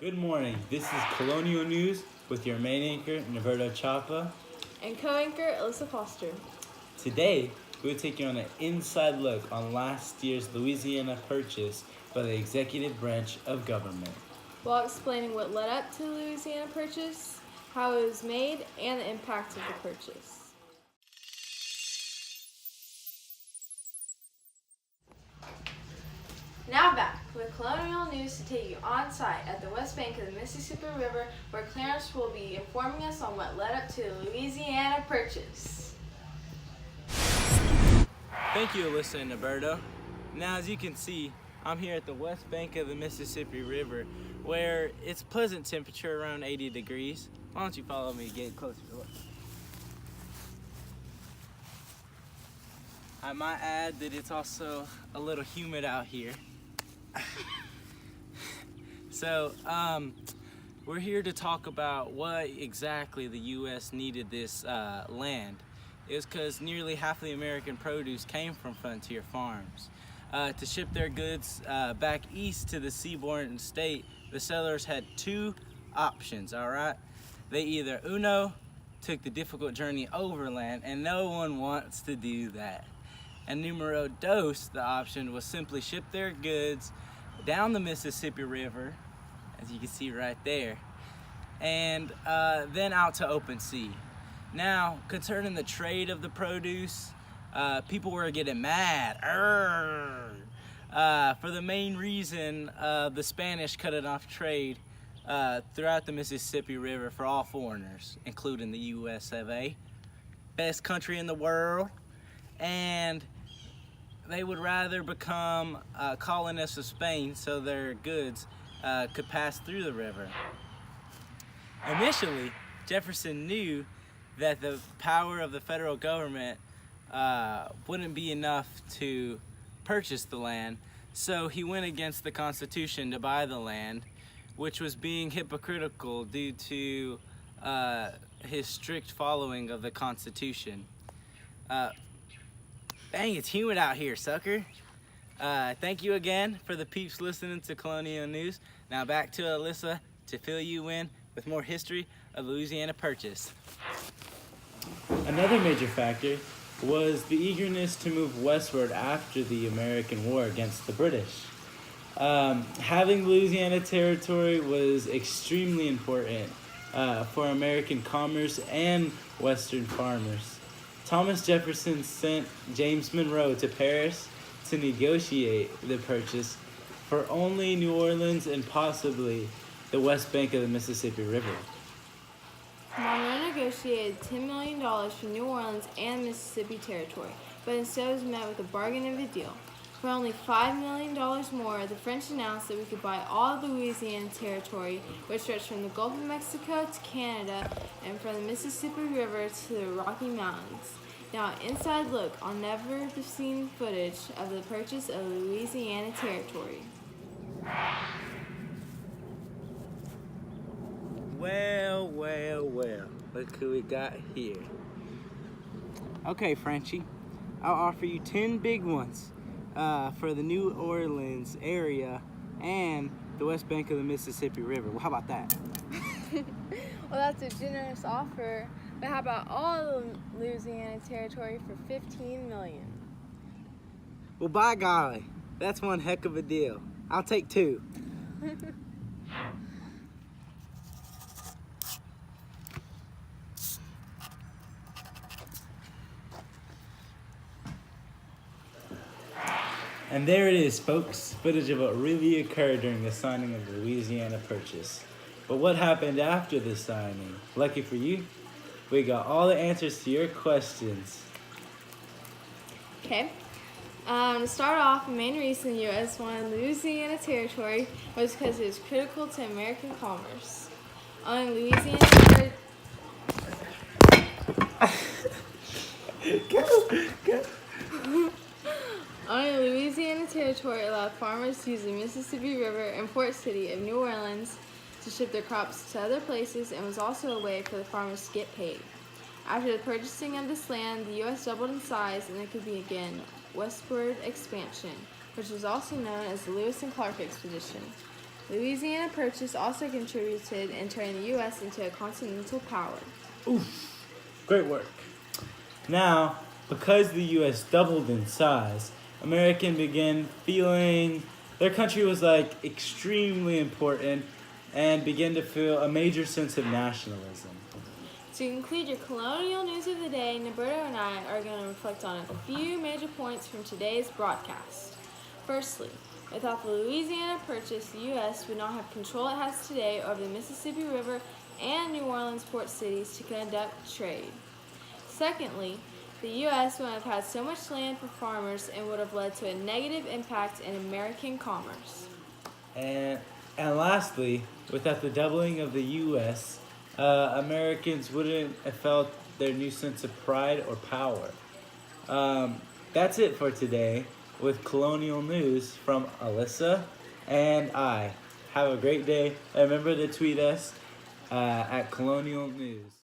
Good morning. This is Colonial News with your main anchor, Naberto Chapa. And co-anchor, Alyssa Foster. Today, we'll take you on an inside look on last year's Louisiana Purchase by the executive branch of government, While explaining what led up to the Louisiana Purchase, how it was made, and the impact of the purchase. Now back with Colonial News to take you on site at the west bank of the Mississippi River, where Clarence will be informing us on what led up to the Louisiana Purchase. Thank you, Alyssa and Naberto. Now, as you can see, I'm here at the west bank of the Mississippi River, where it's pleasant temperature around 80 degrees. Why don't you follow me to get closer to look? I might add that it's also a little humid out here. So, we're here to talk about why exactly the U.S. needed this land. It was because nearly half the American produce came from frontier farms. To ship their goods back east to the seaboard state, the settlers had two options, all right? They either, took the difficult journey overland, and no one wants to do that. And numero dos, the option was simply ship their goods down the Mississippi River, as you can see right there, and then out to open sea. Now, concerning the trade of the produce, people were getting mad. For the main reason the Spanish cut it off trade throughout the Mississippi River for all foreigners, including the US of A, best country in the world, and they would rather become colonists of Spain so their goods could pass through the river. Initially, Jefferson knew that the power of the federal government wouldn't be enough to purchase the land, so he went against the Constitution to buy the land, which was being hypocritical due to his strict following of the Constitution. Dang, it's humid out here, sucker. Thank you again for the peeps listening to Colonial News. Now back to Alyssa to fill you in with more history of Louisiana Purchase. Another major factor was the eagerness to move westward after the American War against the British. Having Louisiana Territory was extremely important for American commerce and Western farmers. Thomas Jefferson sent James Monroe to Paris to negotiate the purchase for only New Orleans and possibly the west bank of the Mississippi River. Monroe negotiated $10 million for New Orleans and Mississippi Territory, but instead was met with a bargain of a deal. For only $5 million more, the French announced that we could buy all of the Louisiana Territory, which stretched from the Gulf of Mexico to Canada and from the Mississippi River to the Rocky Mountains. Now, inside look on never-seen footage of the purchase of the Louisiana Territory. Well, look who we got here. Okay, Frenchie, I'll offer you 10 big ones for the New Orleans area and the west bank of the Mississippi River. Well, how about that? Well, that's a generous offer, but how about all the Louisiana Territory for $15 million? Well, by golly, that's one heck of a deal. I'll take 2. And there it is, folks, footage of what really occurred during the signing of the Louisiana Purchase. But what happened after the signing? Lucky for you, we got all the answers to your questions. Okay. To start off, the main reason the U.S. wanted Louisiana Territory was because it was critical to American commerce. On Louisiana Territory... Go. Owning Louisiana Territory allowed farmers to use the Mississippi River and port city of New Orleans to ship their crops to other places, and was also a way for the farmers to get paid. After the purchasing of this land, the U.S. doubled in size, and there could begin westward expansion, which was also known as the Lewis and Clark Expedition. Louisiana Purchase also contributed in turning the U.S. into a continental power. Oof, great work. Now, because the U.S. doubled in size, Americans began feeling their country was like extremely important and began to feel a major sense of nationalism. To conclude your colonial news of the day, Roberto and I are going to reflect on a few major points from today's broadcast. Firstly, without the Louisiana Purchase, the U.S. would not have control it has today over the Mississippi River and New Orleans port cities to conduct trade. Secondly, the U.S. wouldn't have had so much land for farmers and would have led to a negative impact in American commerce. And lastly, without the doubling of the U.S., Americans wouldn't have felt their new sense of pride or power. That's it for today with Colonial News from Alyssa and I. Have a great day. And remember to tweet us at Colonial News.